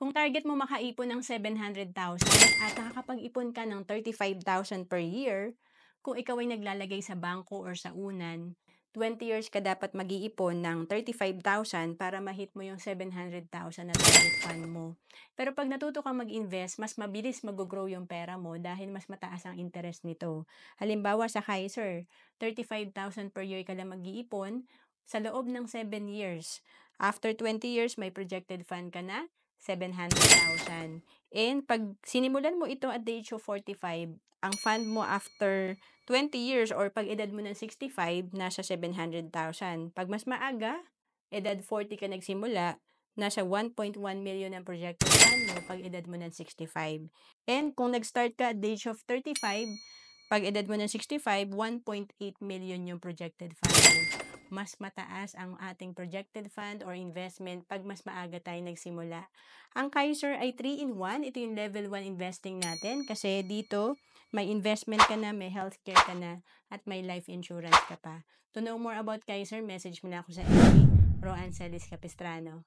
Kung target mo makaipon ng 700,000 at nakakapag-ipon ka ng 35,000 per year, kung ikaw ay naglalagay sa bangko or sa unan, 20 years ka dapat mag-iipon ng 35,000 para ma-hit mo yung 700,000 na target fund mo. Pero pag natuto kang mag-invest, mas mabilis mag-grow yung pera mo dahil mas mataas ang interest nito. Halimbawa sa Kaiser, 35,000 per year ka lang mag-iipon sa loob ng 7 years. After 20 years, may projected fund ka na 700,000. And pag sinimulan mo ito at the age of 45, ang fund mo after 20 years or pag edad mo ng 65, nasa 700,000. Pag mas maaga, edad 40 ka nagsimula, nasa 1.1 million ang projected fund mo pag edad mo ng 65. And kung nag-start ka at the age of 35, pag edad mo ng 65, 1.8 million yung projected fund mo. Mas mataas ang ating projected fund or investment pag mas maaga tayo nagsimula. Ang Kaiser ay 3-in-1. Ito yung level 1 investing natin kasi dito may investment ka na, may healthcare ka na, at may life insurance ka pa. To know more about Kaiser, message mo na ako sa FB, Roanne Celis Capistrano.